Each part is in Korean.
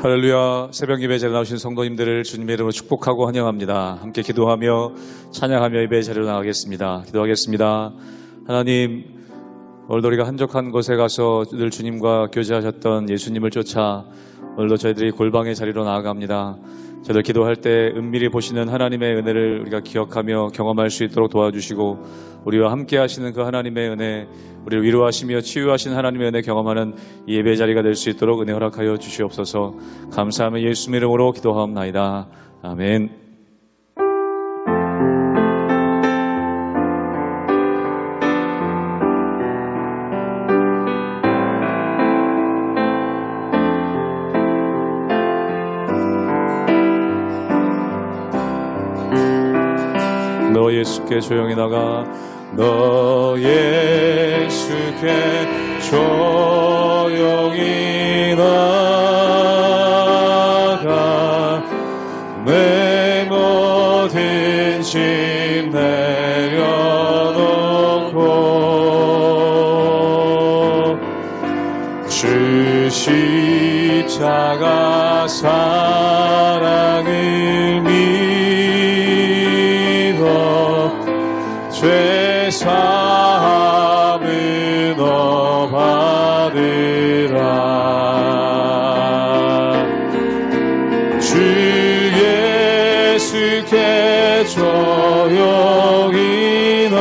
할렐루야. 새벽 예배 자리에 나오신 성도님들을 주님의 이름으로 축복하고 환영합니다. 함께 기도하며 찬양하며 예배 자리로 나가겠습니다. 기도하겠습니다. 하나님, 오늘도 우리가 한적한 곳에 가서 늘 주님과 교제하셨던 예수님을 쫓아 오늘도 저희들이 골방의 자리로 나아갑니다. 저희들 기도할 때 은밀히 보시는 하나님의 은혜를 우리가 기억하며 경험할 수 있도록 도와주시고, 우리와 함께 하시는 그 하나님의 은혜, 우리를 위로하시며 치유하신 하나님의 은혜 경험하는 이 예배 자리가 될 수 있도록 은혜 허락하여 주시옵소서. 감사하며 예수님 이름으로 기도하옵나이다. 아멘. 너 예수께 조용히 나가, 너 예수께 조용히 나가, 내 모든 짐 내려놓고, 주 십자가 사랑을 죄사함을 너 받으라. 주 예수께 조용히 나가,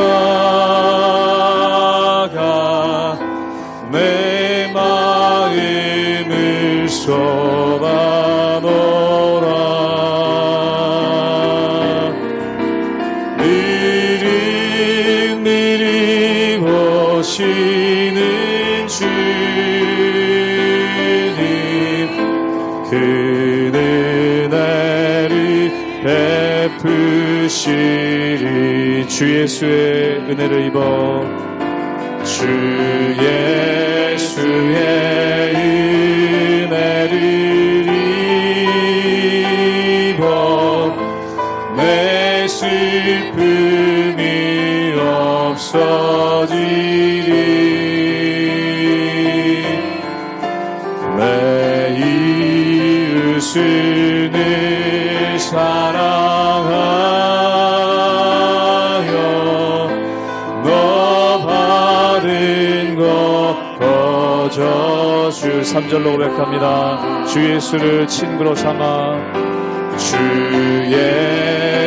내 마음을 쏟아놓으라. 오시는 주님, 그 은혜를 베푸시리. 주 예수의 은혜를 입어, 주 예수의 은혜를 입어, 내 슬픔이 없어지리. 내 이웃을 늘 사랑하여, 너 받은 것 거저주. 3절로 고백합니다. 주 예수를 친구로 삼아, 주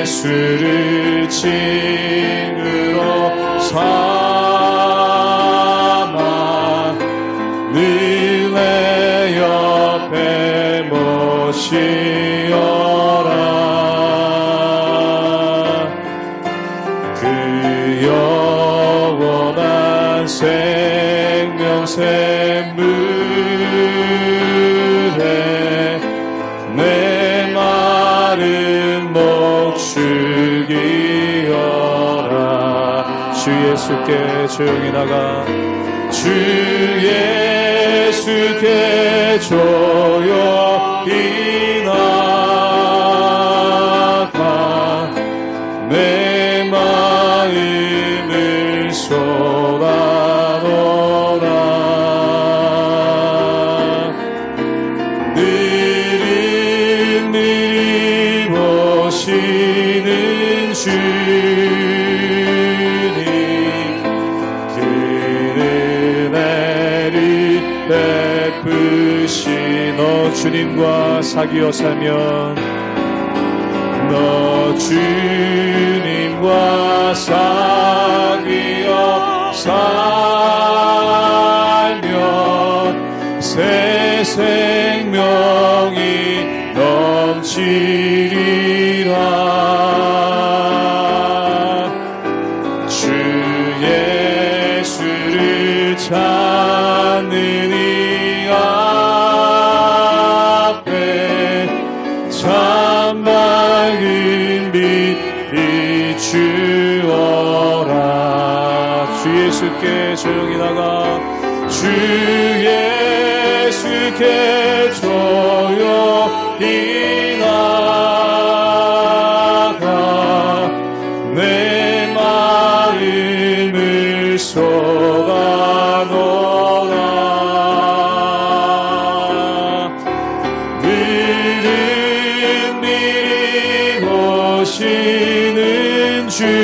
예수를 친구로 삼아, 늘 내 옆에 모시어라. 그 영원한 생명 샘물에 내 마른 목 죽이어라. 주 예수께 조용히 나가, 주 예수께 조용히 나가, 내 마음을 쏟아놓으라. 느릿느릿 오시는 주님, 그 은혜를 베푸시. 너 주님과 사귀어 살면, 너 주님과 사귀어 살면 새 생명이 넘치리라. 주 예수를 찾는 이 앞에 참 맑은 빛 비추어라. 주 예수께 조용히 나가, 주 예수께 조용히 나가, 내 마음을 쏟아놓으라. 오시는 주님,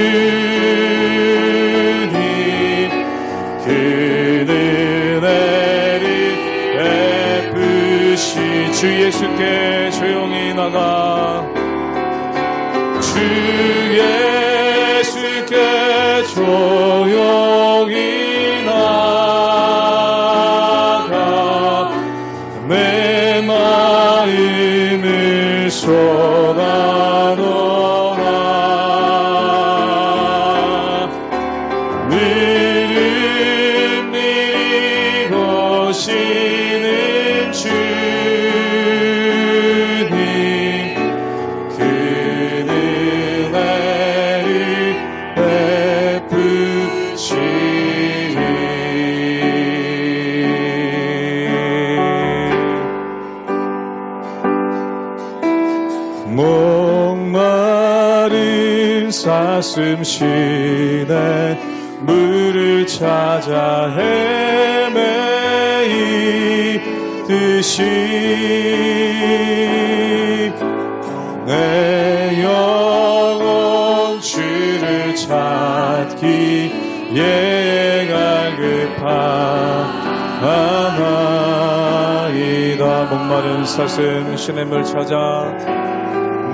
그는 은혜를 베푸시. 주 예수께 조용히 나가, 주 예수께 조용히 나가 내 마음을 쏟아놓아. 느릿느릿 오시는 주님, 그는 은혜를 베푸시니. 목마른 사슴 시내 물을 찾아 헤매이듯이 내 영혼 주를 찾기에 갈급하나이다. 목마른 사슴 시냇물 찾아,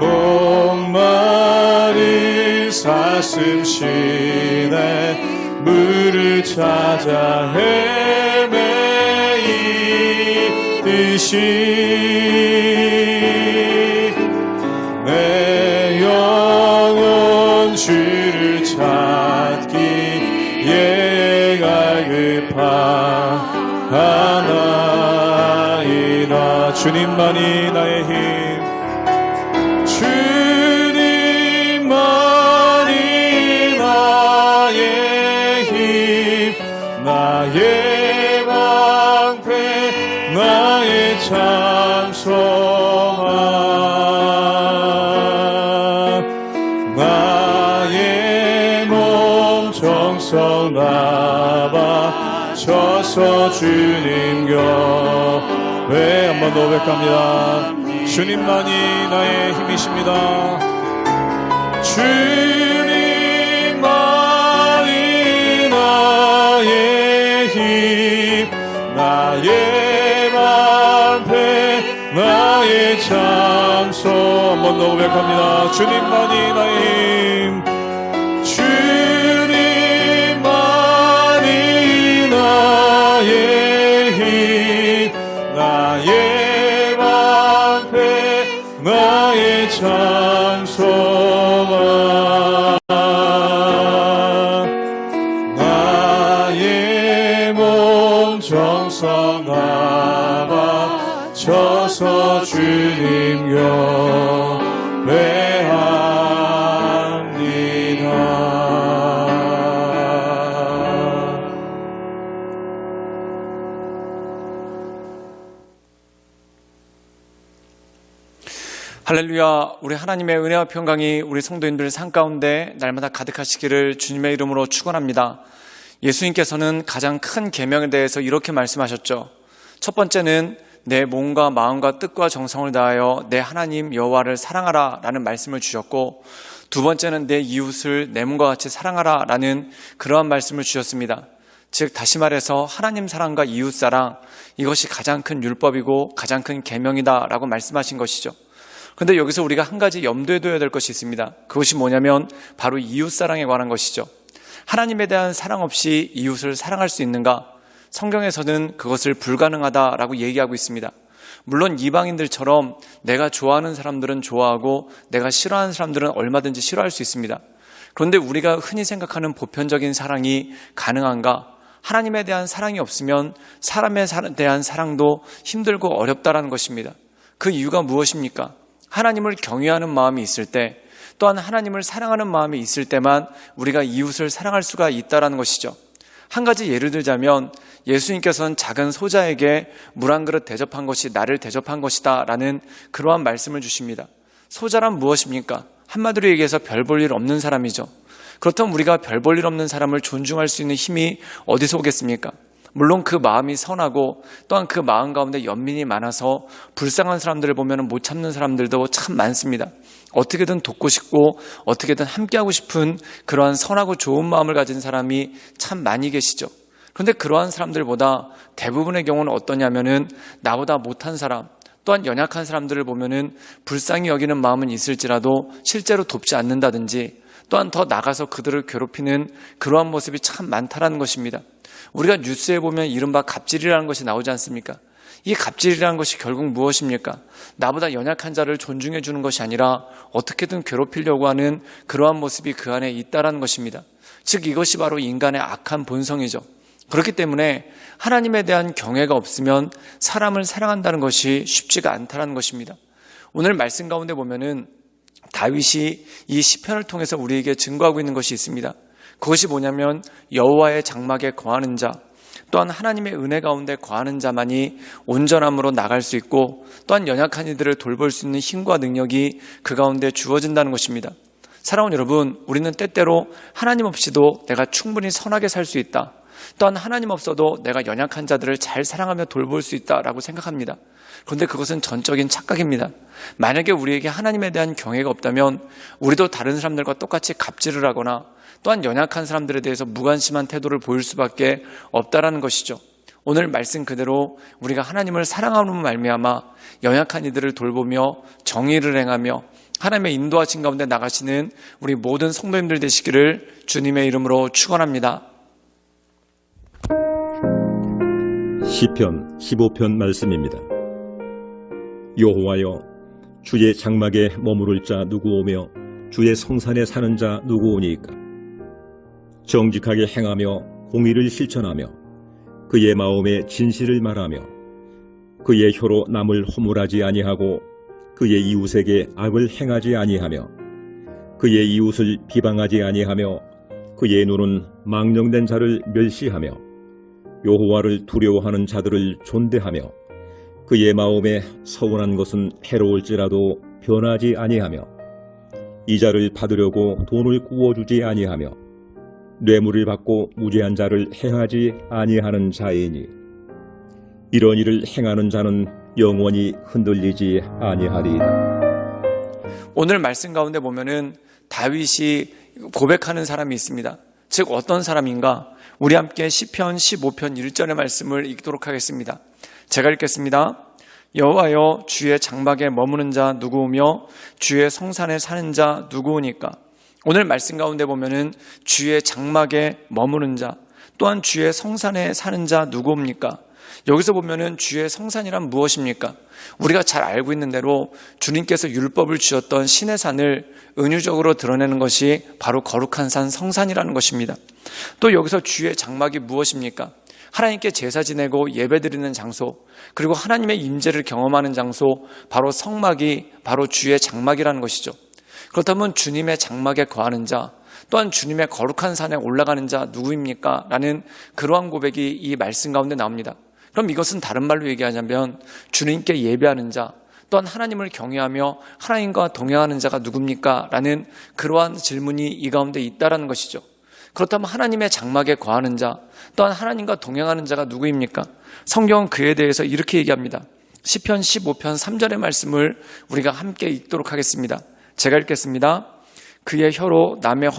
목마른 사슴 시내 물을 찾아 헤매이듯이 내 영혼 주를 찾기에 갈급하나이다. 주님만이 나의 힘, 주님만이 나의 힘, 나의 방패, 나의 참소망, 나의 몸 정성 나 바쳐서 주님 곁에 한 번 더 고백합니다. 주님만이 나의 힘이십니다. 주님만이 나의 힘, 나의 방패, 나의 참소. 한 번 더 고백합니다. 주님만이 나의 힘, 주님만이 나의 힘, 나의 방패, 나의 참소망, 나의 몸 정성 다 바쳐서 주님 곁에 합니다. 할렐루야. 우리 하나님의 은혜와 평강이 우리 성도님들 삶 가운데 날마다 가득하시기를 주님의 이름으로 축원합니다. 예수님께서는 가장 큰 계명에 대해서 이렇게 말씀하셨죠. 첫 번째는 내 몸과 마음과 뜻과 정성을 다하여 내 하나님 여호와를 사랑하라 라는 말씀을 주셨고, 두 번째는 내 이웃을 내 몸과 같이 사랑하라 라는 그러한 말씀을 주셨습니다. 즉 다시 말해서 하나님 사랑과 이웃 사랑, 이것이 가장 큰 율법이고 가장 큰 계명이다 라고 말씀하신 것이죠. 그런데 여기서 우리가 한 가지 염두에 둬야 될 것이 있습니다. 그것이 뭐냐면 바로 이웃 사랑에 관한 것이죠. 하나님에 대한 사랑 없이 이웃을 사랑할 수 있는가? 성경에서는 그것을 불가능하다라고 얘기하고 있습니다. 물론 이방인들처럼 내가 좋아하는 사람들은 좋아하고 내가 싫어하는 사람들은 얼마든지 싫어할 수 있습니다. 그런데 우리가 흔히 생각하는 보편적인 사랑이 가능한가? 하나님에 대한 사랑이 없으면 사람에 대한 사랑도 힘들고 어렵다라는 것입니다. 그 이유가 무엇입니까? 하나님을 경외하는 마음이 있을 때, 또한 하나님을 사랑하는 마음이 있을 때만 우리가 이웃을 사랑할 수가 있다는 것이죠. 한 가지 예를 들자면 예수님께서는 작은 소자에게 물 한 그릇 대접한 것이 나를 대접한 것이다 라는 그러한 말씀을 주십니다. 소자란 무엇입니까? 한마디로 얘기해서 별 볼 일 없는 사람이죠. 그렇다면 우리가 별 볼 일 없는 사람을 존중할 수 있는 힘이 어디서 오겠습니까? 물론 그 마음이 선하고 또한 그 마음 가운데 연민이 많아서 불쌍한 사람들을 보면 못 참는 사람들도 참 많습니다. 어떻게든 돕고 싶고 어떻게든 함께하고 싶은 그러한 선하고 좋은 마음을 가진 사람이 참 많이 계시죠. 그런데 그러한 사람들보다 대부분의 경우는 어떠냐면은 나보다 못한 사람, 또한 연약한 사람들을 보면은 불쌍히 여기는 마음은 있을지라도 실제로 돕지 않는다든지, 또한 더 나가서 그들을 괴롭히는 그러한 모습이 참 많다라는 것입니다. 우리가 뉴스에 보면 이른바 갑질이라는 것이 나오지 않습니까? 이 갑질이라는 것이 결국 무엇입니까? 나보다 연약한 자를 존중해 주는 것이 아니라 어떻게든 괴롭히려고 하는 그러한 모습이 그 안에 있다라는 것입니다. 즉 이것이 바로 인간의 악한 본성이죠. 그렇기 때문에 하나님에 대한 경외가 없으면 사람을 사랑한다는 것이 쉽지가 않다는 것입니다. 오늘 말씀 가운데 보면은 다윗이 이 시편을 통해서 우리에게 증거하고 있는 것이 있습니다. 그것이 뭐냐면 여호와의 장막에 거하는 자, 또한 하나님의 은혜 가운데 거하는 자만이 온전함으로 나갈 수 있고, 또한 연약한 이들을 돌볼 수 있는 힘과 능력이 그 가운데 주어진다는 것입니다. 사랑하는 여러분, 우리는 때때로 하나님 없이도 내가 충분히 선하게 살 수 있다, 또한 하나님 없어도 내가 연약한 자들을 잘 사랑하며 돌볼 수 있다라고 생각합니다. 그런데 그것은 전적인 착각입니다. 만약에 우리에게 하나님에 대한 경외가 없다면 우리도 다른 사람들과 똑같이 갑질을 하거나 또한 연약한 사람들에 대해서 무관심한 태도를 보일 수밖에 없다라는 것이죠. 오늘 말씀 그대로 우리가 하나님을 사랑하는 말미암아 연약한 이들을 돌보며 정의를 행하며 하나님의 인도하신 가운데 나가시는 우리 모든 성도님들 되시기를 주님의 이름으로 축원합니다. 시편 15편 말씀입니다. 여호와여, 주의 장막에 머무를 자 누구오며 주의 성산에 사는 자 누구오니까? 정직하게 행하며 공의를 실천하며 그의 마음에 진실을 말하며 그의 혀로 남을 허물하지 아니하고 그의 이웃에게 악을 행하지 아니하며 그의 이웃을 비방하지 아니하며 그의 눈은 망령된 자를 멸시하며 여호와를 두려워하는 자들을 존대하며 그의 마음에 서운한 것은 해로울지라도 변하지 아니하며 이자를 받으려고 돈을 구워주지 아니하며 뇌물을 받고 무죄한 자를 해하지 아니하는 자이니 이런 일을 행하는 자는 영원히 흔들리지 아니하리이다. 오늘 말씀 가운데 보면은 다윗이 고백하는 사람이 있습니다. 즉 어떤 사람인가? 우리 함께 시편 15편 1절의 말씀을 읽도록 하겠습니다. 제가 읽겠습니다. 여호와여, 주의 장막에 머무는 자 누구오며 주의 성산에 사는 자 누구오니까? 오늘 말씀 가운데 보면은 주의 장막에 머무는 자, 또한 주의 성산에 사는 자 누구옵니까? 여기서 보면은 주의 성산이란 무엇입니까? 우리가 잘 알고 있는 대로 주님께서 율법을 주셨던 신의 산을 은유적으로 드러내는 것이 바로 거룩한 산 성산이라는 것입니다. 또 여기서 주의 장막이 무엇입니까? 하나님께 제사 지내고 예배드리는 장소, 그리고 하나님의 임재를 경험하는 장소, 바로 성막이 바로 주의 장막이라는 것이죠. 그렇다면 주님의 장막에 거하는 자, 또한 주님의 거룩한 산에 올라가는 자 누구입니까? 라는 그러한 고백이 이 말씀 가운데 나옵니다. 그럼 이것은 다른 말로 얘기하자면 주님께 예배하는 자, 또한 하나님을 경외하며 하나님과 동행하는 자가 누굽니까? 라는 그러한 질문이 이 가운데 있다라는 것이죠. 그렇다면 하나님의 장막에 거하는 자, 또한 하나님과 동행하는 자가 누구입니까? 성경은 그에 대해서 이렇게 얘기합니다. 시편 15편 3절의 말씀을 우리가 함께 읽도록 하겠습니다. 제가 읽겠습니다. 그의 혀로 남의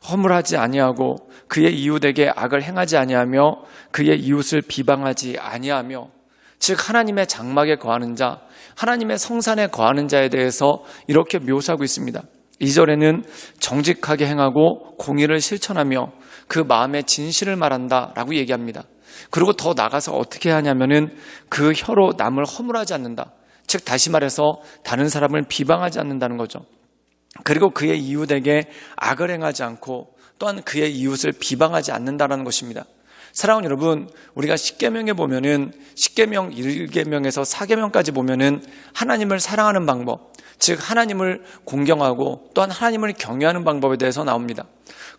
허물하지 아니하고 그의 이웃에게 악을 행하지 아니하며 그의 이웃을 비방하지 아니하며, 즉 하나님의 장막에 거하는 자, 하나님의 성산에 거하는 자에 대해서 이렇게 묘사하고 있습니다. 2절에는 정직하게 행하고 공의를 실천하며 그 마음의 진실을 말한다 라고 얘기합니다. 그리고 더 나가서 어떻게 하냐면은 그 혀로 남을 허물하지 않는다. 즉 다시 말해서 다른 사람을 비방하지 않는다는 거죠. 그리고 그의 이웃에게 악을 행하지 않고 또한 그의 이웃을 비방하지 않는다는 것입니다. 사랑하는 여러분, 우리가 십계명에 보면은 십계명 1계명에서 4계명까지 보면은 하나님을 사랑하는 방법, 즉 하나님을 공경하고 또한 하나님을 경외하는 방법에 대해서 나옵니다.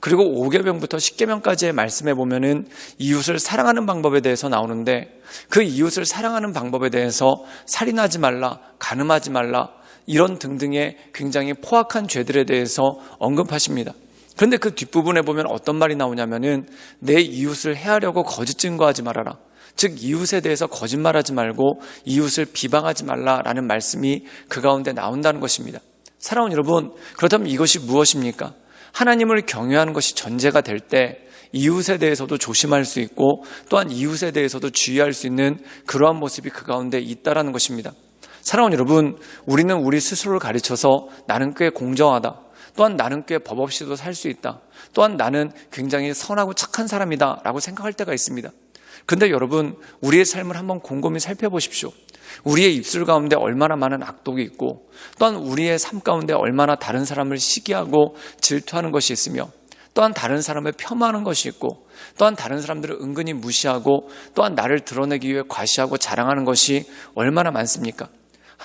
그리고 5계명부터 10계명까지의 말씀에 보면은 이웃을 사랑하는 방법에 대해서 나오는데, 그 이웃을 사랑하는 방법에 대해서 살인하지 말라, 간음하지 말라, 이런 등등의 굉장히 포악한 죄들에 대해서 언급하십니다. 그런데 그 뒷부분에 보면 어떤 말이 나오냐면은 내 이웃을 해하려고 거짓 증거하지 말아라. 즉 이웃에 대해서 거짓말하지 말고 이웃을 비방하지 말라라는 말씀이 그 가운데 나온다는 것입니다. 사랑하는 여러분, 그렇다면 이것이 무엇입니까? 하나님을 경외하는 것이 전제가 될 때 이웃에 대해서도 조심할 수 있고 또한 이웃에 대해서도 주의할 수 있는 그러한 모습이 그 가운데 있다라는 것입니다. 사랑하는 여러분, 우리는 우리 스스로를 가르쳐서 나는 꽤 공정하다, 또한 나는 꽤 법 없이도 살 수 있다, 또한 나는 굉장히 선하고 착한 사람이다 라고 생각할 때가 있습니다. 그런데 여러분, 우리의 삶을 한번 곰곰이 살펴보십시오. 우리의 입술 가운데 얼마나 많은 악독이 있고 또한 우리의 삶 가운데 얼마나 다른 사람을 시기하고 질투하는 것이 있으며 또한 다른 사람을 폄하하는 것이 있고 또한 다른 사람들을 은근히 무시하고 또한 나를 드러내기 위해 과시하고 자랑하는 것이 얼마나 많습니까?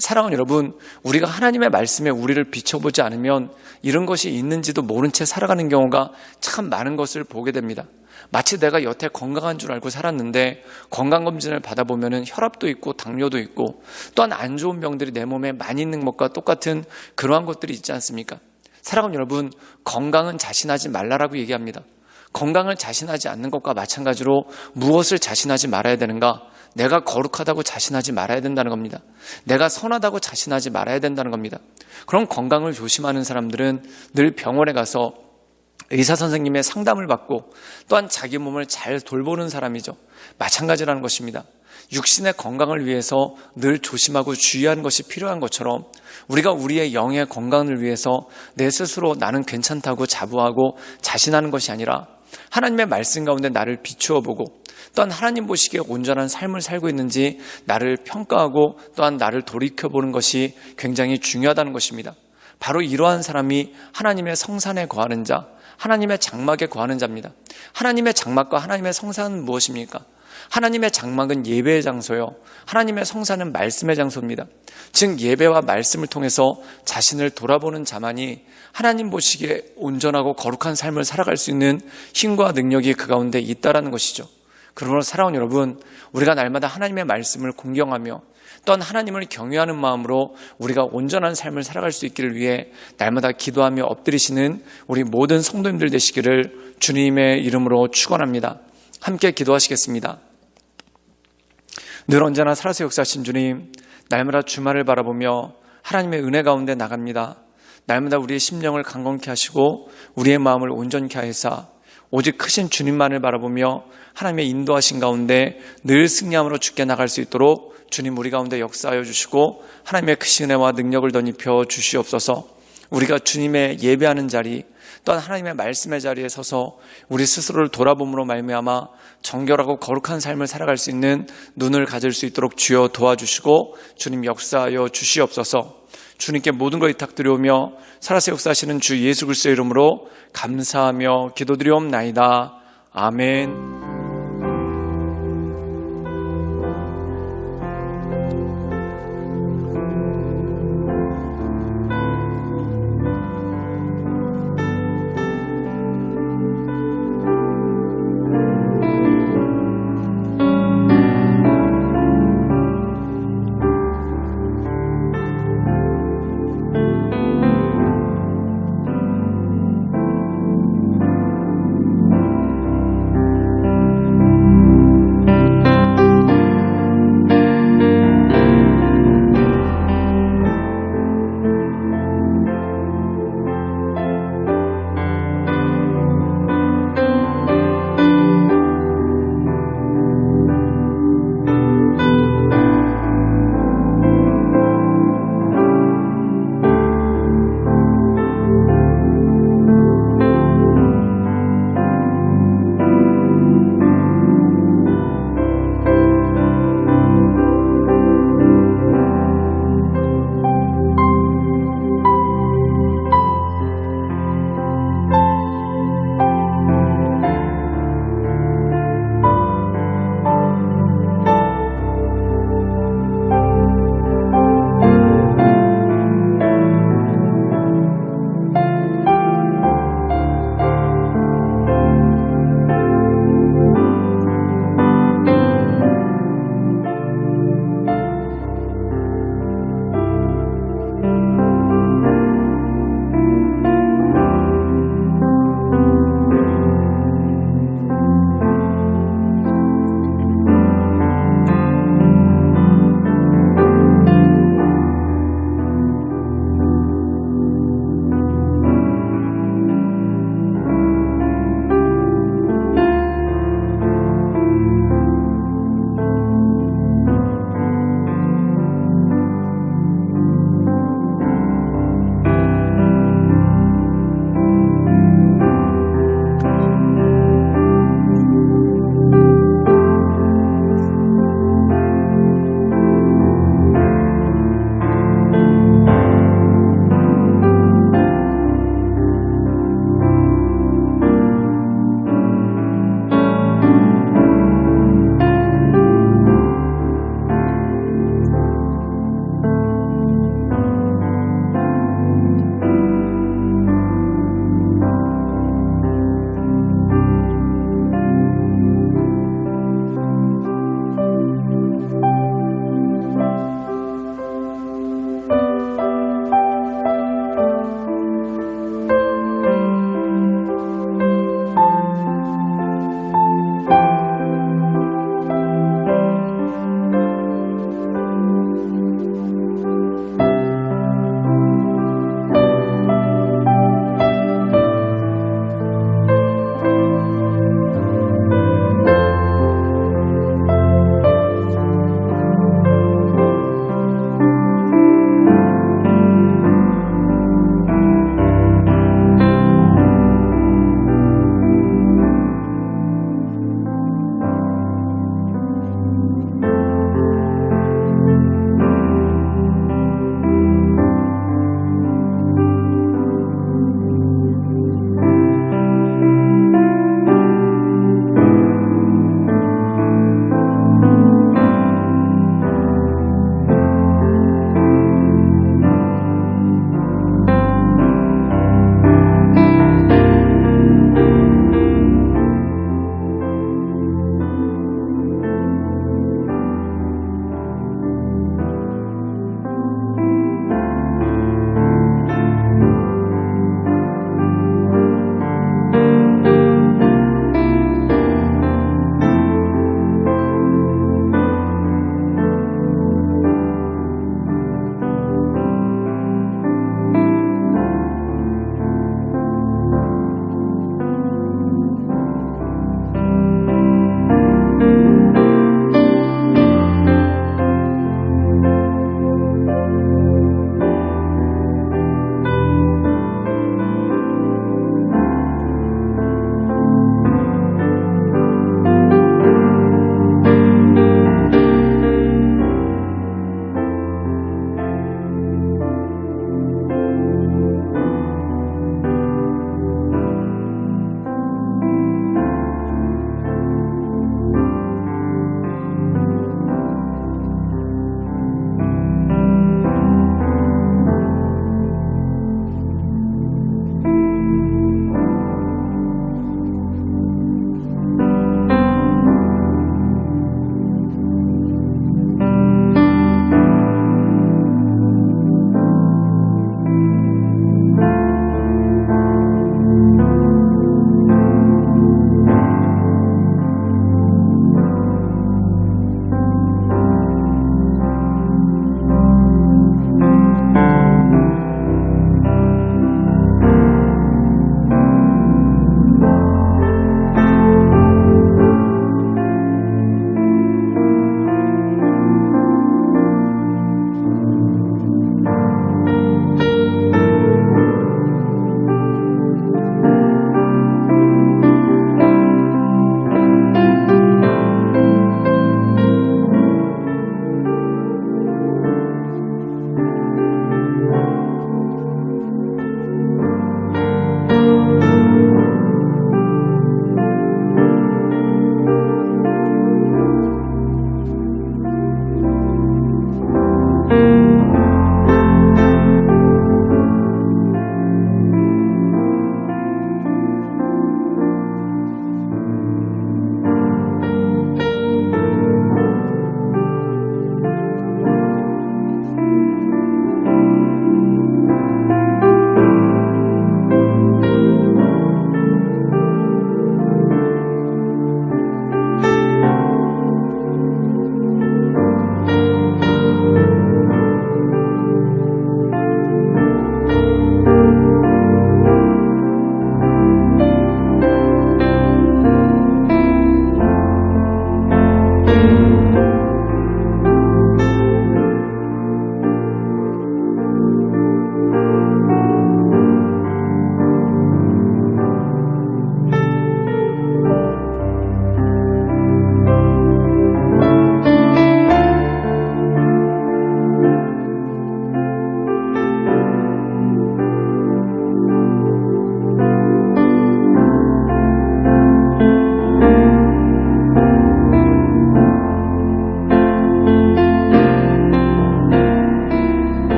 사랑하는 여러분, 우리가 하나님의 말씀에 우리를 비춰보지 않으면 이런 것이 있는지도 모른 채 살아가는 경우가 참 많은 것을 보게 됩니다. 마치 내가 여태 건강한 줄 알고 살았는데 건강검진을 받아보면 혈압도 있고 당뇨도 있고 또한 안 좋은 병들이 내 몸에 많이 있는 것과 똑같은 그러한 것들이 있지 않습니까? 사랑하는 여러분, 건강은 자신하지 말라라고 얘기합니다. 건강을 자신하지 않는 것과 마찬가지로 무엇을 자신하지 말아야 되는가? 내가 거룩하다고 자신하지 말아야 된다는 겁니다. 내가 선하다고 자신하지 말아야 된다는 겁니다. 그럼 건강을 조심하는 사람들은 늘 병원에 가서 의사 선생님의 상담을 받고 또한 자기 몸을 잘 돌보는 사람이죠. 마찬가지라는 것입니다. 육신의 건강을 위해서 늘 조심하고 주의하는 것이 필요한 것처럼 우리가 우리의 영의 건강을 위해서 내 스스로 나는 괜찮다고 자부하고 자신하는 것이 아니라 하나님의 말씀 가운데 나를 비추어 보고 또한 하나님 보시기에 온전한 삶을 살고 있는지 나를 평가하고 또한 나를 돌이켜보는 것이 굉장히 중요하다는 것입니다. 바로 이러한 사람이 하나님의 성산에 거하는 자, 하나님의 장막에 거하는 자입니다. 하나님의 장막과 하나님의 성산은 무엇입니까? 하나님의 장막은 예배의 장소요, 하나님의 성산은 말씀의 장소입니다. 즉 예배와 말씀을 통해서 자신을 돌아보는 자만이 하나님 보시기에 온전하고 거룩한 삶을 살아갈 수 있는 힘과 능력이 그 가운데 있다라는 것이죠. 그러므로 사랑하는 여러분, 우리가 날마다 하나님의 말씀을 공경하며 또한 하나님을 경외하는 마음으로 우리가 온전한 삶을 살아갈 수 있기를 위해 날마다 기도하며 엎드리시는 우리 모든 성도님들 되시기를 주님의 이름으로 축원합니다. 함께 기도하시겠습니다. 늘 언제나 살아서 역사하신 주님, 날마다 주말을 바라보며 하나님의 은혜 가운데 나갑니다. 날마다 우리의 심령을 강건케 하시고 우리의 마음을 온전케 하사 오직 크신 주님만을 바라보며 하나님의 인도하신 가운데 늘 승리함으로 주께 나갈 수 있도록 주님 우리 가운데 역사하여 주시고 하나님의 크신 은혜와 능력을 덧입혀 주시옵소서. 우리가 주님의 예배하는 자리 또한 하나님의 말씀의 자리에 서서 우리 스스로를 돌아봄으로 말미암아 정결하고 거룩한 삶을 살아갈 수 있는 눈을 가질 수 있도록 주여 도와주시고 주님 역사하여 주시옵소서. 주님께 모든 걸 위탁드려오며 살아서 역사하시는 주 예수 그리스도의 이름으로 감사하며 기도드리옵나이다. 아멘.